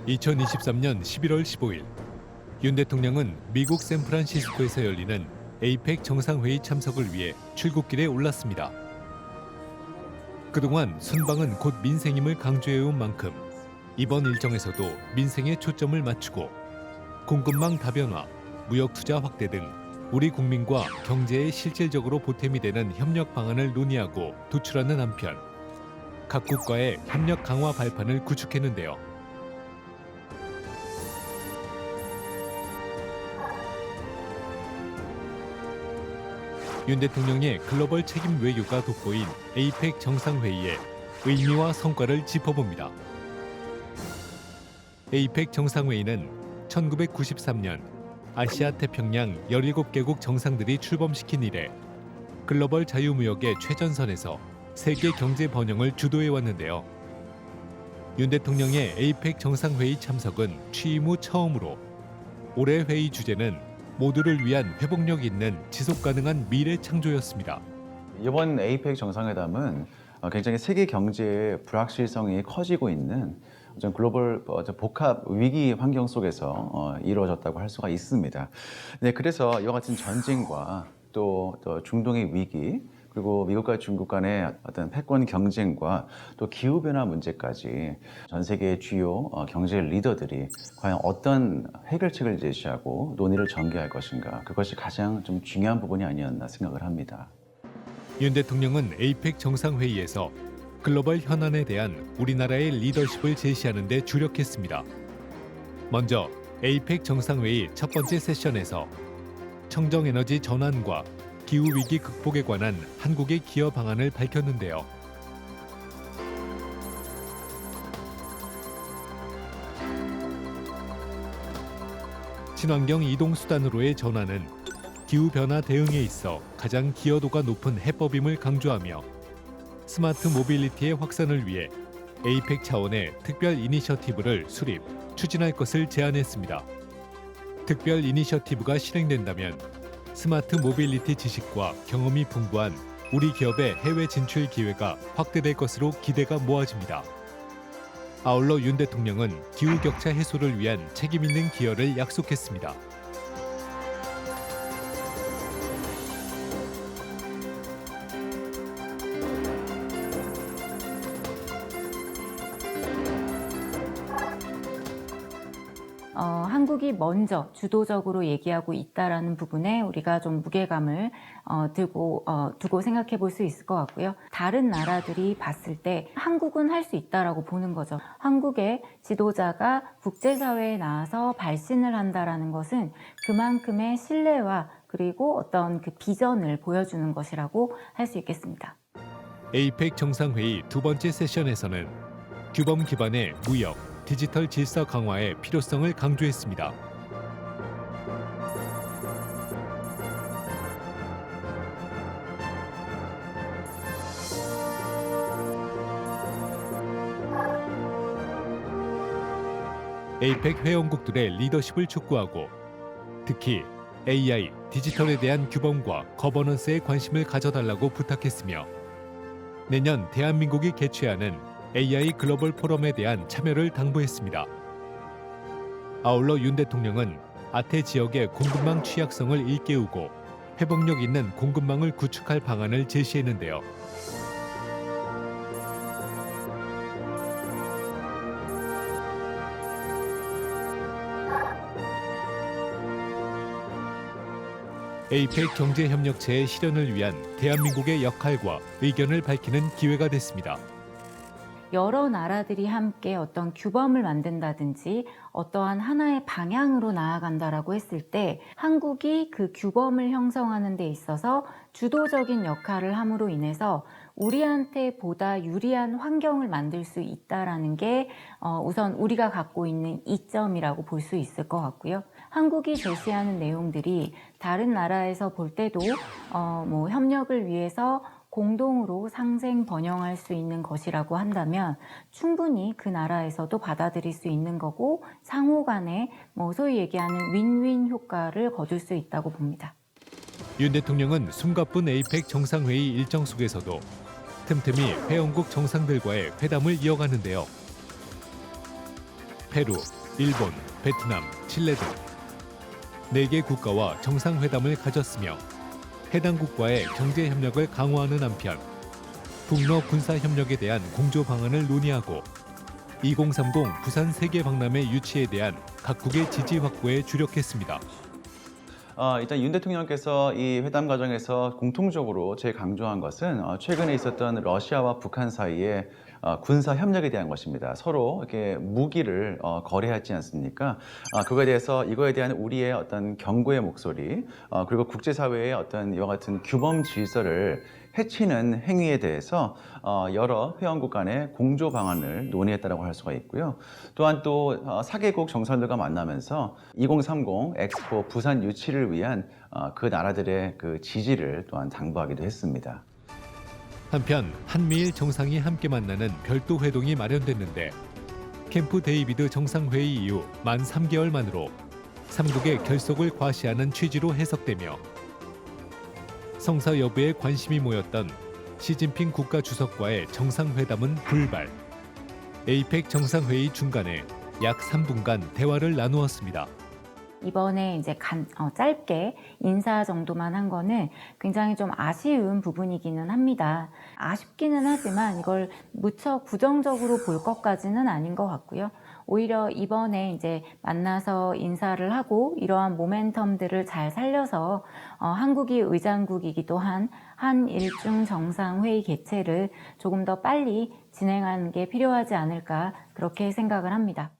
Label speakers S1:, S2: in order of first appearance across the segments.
S1: 2023년 11월 15일 윤 대통령은 미국 샌프란시스코에서 열리는 에이펙 정상회의 참석을 위해 출국길에 올랐습니다. 그동안 순방은 곧 민생임을 강조해온 만큼 이번 일정에서도 민생에 초점을 맞추고 공급망 다변화, 무역 투자 확대 등 우리 국민과 경제에 실질적으로 보탬이 되는 협력 방안을 논의하고 도출하는 한편 각 국가의 협력 강화 발판을 구축했는데요. 윤 대통령의 글로벌 책임 외교가 돋보인 에이펙 정상회의의 의미와 성과를 짚어봅니다. 에이펙 정상회의는 1993년 아시아 태평양 17개국 정상들이 출범시킨 이래 글로벌 자유무역의 최전선에서 세계 경제 번영을 주도해 왔는데요. 윤 대통령의 에이펙 정상회의 참석은 취임 후 처음으로 올해 회의 주제는 모두를 위한 회복력 있는 지속가능한 미래 창조였습니다.
S2: 이번 에이펙 정상회담은 굉장히 세계 경제의 불확실성이 커지고 있는 글로벌 복합 위기 환경 속에서 이루어졌다고 할 수가 있습니다. 네, 그래서 이와 같은 전쟁과 또 중동의 위기, 그리고 미국과 중국 간의 어떤 패권 경쟁과 또 기후변화 문제까지 전 세계의 주요 경제 리더들이 과연 어떤 해결책을 제시하고 논의를 전개할 것인가, 그것이 가장 좀 중요한 부분이 아니었나 생각을 합니다.
S1: 윤 대통령은 에이펙 정상회의에서 글로벌 현안에 대한 우리나라의 리더십을 제시하는 데 주력했습니다. 먼저 에이펙 정상회의 첫 번째 세션에서 청정에너지 전환과 기후위기 극복에 관한 한국의 기여 방안을 밝혔는데요. 친환경 이동수단으로의 전환은 기후변화 대응에 있어 가장 기여도가 높은 해법임을 강조하며 스마트 모빌리티의 확산을 위해 에이펙 차원의 특별 이니셔티브를 수립, 추진할 것을 제안했습니다. 특별 이니셔티브가 실행된다면 스마트 모빌리티 지식과 경험이 풍부한 우리 기업의 해외 진출 기회가 확대될 것으로 기대가 모아집니다. 아울러 윤 대통령은 기후 격차 해소를 위한 책임 있는 기여를 약속했습니다.
S3: 한국이 먼저 주도적으로 얘기하고 있다라는 부분에 우리가 좀 무게감을 두고 생각해 볼 수 있을 것 같고요. 다른 나라들이 봤을 때 한국은 할 수 있다라고 보는 거죠. 한국의 지도자가 국제사회에 나와서 발신을 한다라는 것은 그만큼의 신뢰와 그리고 어떤 그 비전을 보여주는 것이라고 할 수 있겠습니다.
S1: 에이펙 정상회의 두 번째 세션에서는 규범 기반의 무역, 디지털 질서 강화의 필요성을 강조했습니다. 에이펙 회원국들의 리더십을 촉구하고 특히 AI, 디지털에 대한 규범과 거버넌스에 관심을 가져달라고 부탁했으며 내년 대한민국이 개최하는 AI 글로벌 포럼에 대한 참여를 당부했습니다. 아울러 윤 대통령은 아태 지역의 공급망 취약성을 일깨우고 회복력 있는 공급망을 구축할 방안을 제시했는데요. 에이펙 경제협력체의 실현을 위한 대한민국의 역할과 의견을 밝히는 기회가 됐습니다.
S3: 여러 나라들이 함께 어떤 규범을 만든다든지 어떠한 하나의 방향으로 나아간다라고 했을 때 한국이 그 규범을 형성하는 데 있어서 주도적인 역할을 함으로 인해서 우리한테 보다 유리한 환경을 만들 수 있다라는 게 우선 우리가 갖고 있는 이점이라고 볼 수 있을 것 같고요. 한국이 제시하는 내용들이 다른 나라에서 볼 때도 협력을 위해서 공동으로 상생 번영할 수 있는 것이라고 한다면 충분히 그 나라에서도 받아들일 수 있는 거고 상호 간에 소위 얘기하는 윈윈 효과를 거둘 수 있다고 봅니다.
S1: 윤 대통령은 숨가쁜 에이펙 정상회의 일정 속에서도 틈틈이 회원국 정상들과의 회담을 이어가는데요. 페루, 일본, 베트남, 칠레 등 4개 국가와 정상회담을 가졌으며 해당 국가의 경제 협력을 강화하는 한편 북러 군사 협력에 대한 공조 방안을 논의하고 2030 부산 세계 박람회 유치에 대한 각국의 지지 확보에 주력했습니다.
S2: 일단 윤 대통령께서 이 회담 과정에서 공통적으로 제일 강조한 것은 최근에 있었던 러시아와 북한 사이의 군사 협력에 대한 것입니다. 서로 이렇게 무기를 거래하지 않습니까? 그거에 대해서 이거에 대한 우리의 어떤 경고의 목소리, 그리고 국제사회의 어떤 이와 같은 규범 질서를 해치는 행위에 대해서 여러 회원국 간의 공조 방안을 논의했다고 할 수가 있고요. 또한 또 4개국 정상들과 만나면서 2030 엑스포 부산 유치를 위한 그 나라들의 그 지지를 또한 당부하기도 했습니다.
S1: 한편 한미일 정상이 함께 만나는 별도 회동이 마련됐는데 캠프 데이비드 정상회의 이후 만 3개월 만으로 3국의 결속을 과시하는 취지로 해석되며 성사 여부에 관심이 모였던 시진핑 국가주석과의 정상회담은 불발. 에이펙 정상회의 중간에 약 3분간 대화를 나누었습니다.
S3: 이번에 이제 짧게 인사 정도만 한 거는 굉장히 좀 아쉬운 부분이기는 합니다. 아쉽기는 하지만 이걸 무척 부정적으로 볼 것까지는 아닌 것 같고요. 오히려 이번에 이제 만나서 인사를 하고 이러한 모멘텀들을 잘 살려서 한국이 의장국이기도 한 한일중 정상회의 개최를 조금 더 빨리 진행하는 게 필요하지 않을까 그렇게 생각을 합니다.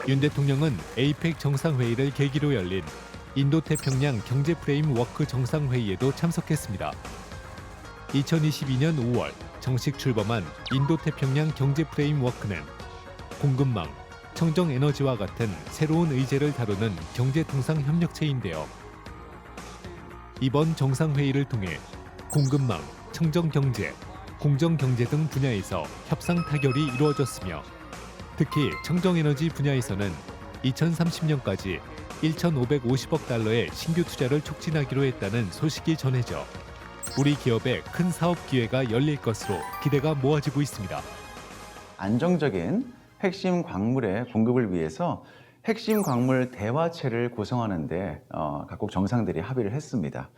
S1: 윤 대통령은 에이펙 정상회의를 계기로 열린 인도태평양 경제프레임워크 정상회의에도 참석했습니다. 2022년 5월 정식 출범한 인도태평양 경제프레임워크는 공급망, 청정에너지와 같은 새로운 의제를 다루는 경제통상협력체인데요. 이번 정상회의를 통해 공급망, 청정경제, 공정경제 등 분야에서 협상 타결이 이루어졌으며 특히 청정에너지 분야에서는 2030년까지 1,550억 달러의 신규 투자를 촉진하기로 했다는 소식이 전해져 우리 기업에 큰 사업 기회가 열릴 것으로 기대가 모아지고 있습니다.
S2: 안정적인 핵심 광물의 공급을 위해서 핵심 광물 대화체를 구성하는 데 각국 정상들이 합의를 했습니다.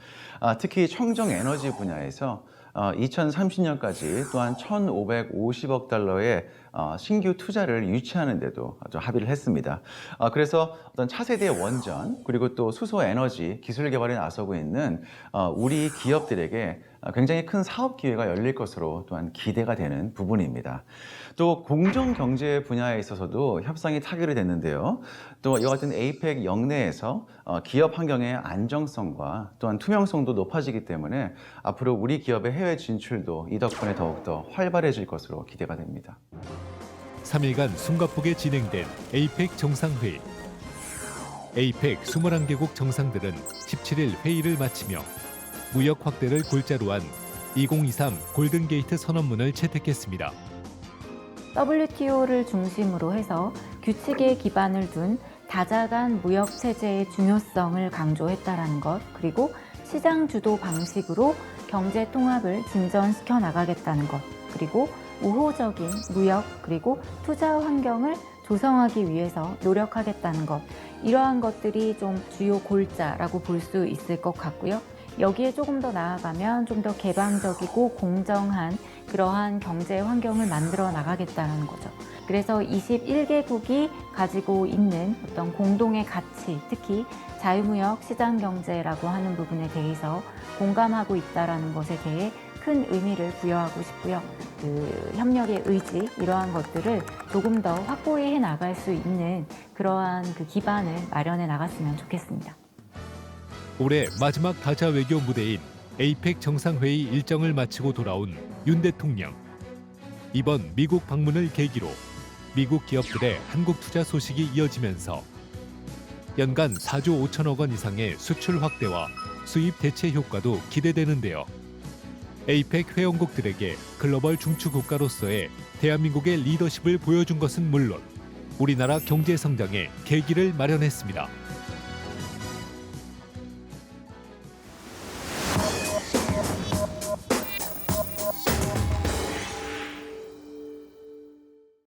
S2: 특히 청정에너지 분야에서 2030년까지 또한 1,550억 달러의 신규 투자를 유치하는 데도 합의를 했습니다. 그래서 어떤 차세대 원전 그리고 또 수소 에너지 기술 개발에 나서고 있는 우리 기업들에게 굉장히 큰 사업 기회가 열릴 것으로 또한 기대가 되는 부분입니다. 또 공정경제 분야에 있어서도 협상이 타결이 됐는데요. 또 이와 같은 에이펙 영내에서 기업 환경의 안정성과 또한 투명성도 높아지기 때문에 앞으로 우리 기업의 해외 진출도 이 덕분에 더욱더 활발해질 것으로 기대가 됩니다.
S1: 3일간 숨가쁘게 진행된 에이펙 정상회의. 에이펙 21개국 정상들은 17일 회의를 마치며 무역 확대를 골자로 한 2023 골든게이트 선언문을 채택했습니다.
S3: WTO를 중심으로 해서 규칙에 기반을 둔 다자간 무역 체제의 중요성을 강조했다라는 것, 그리고 시장 주도 방식으로 경제 통합을 진전시켜 나가겠다는 것, 그리고 우호적인 무역 그리고 투자 환경을 조성하기 위해서 노력하겠다는 것, 이러한 것들이 좀 주요 골자라고 볼 수 있을 것 같고요. 여기에 조금 더 나아가면 좀 더 개방적이고 공정한 그러한 경제 환경을 만들어 나가겠다는 거죠. 그래서 21개국이 가지고 있는 어떤 공동의 가치, 특히 자유무역 시장경제라고 하는 부분에 대해서 공감하고 있다는 것에 대해 큰 의미를 부여하고 싶고요. 그 협력의 의지, 이러한 것들을 조금 더 확보해 나갈 수 있는 그러한 그 기반을 마련해 나갔으면 좋겠습니다.
S1: 올해 마지막 다자 외교 무대인 에이펙 정상회의 일정을 마치고 돌아온 윤 대통령. 이번 미국 방문을 계기로 미국 기업들의 한국 투자 소식이 이어지면서 연간 4조 5천억 원 이상의 수출 확대와 수입 대체 효과도 기대되는데요. 에이펙 회원국들에게 글로벌 중추 국가로서의 대한민국의 리더십을 보여준 것은 물론 우리나라 경제 성장의 계기를 마련했습니다.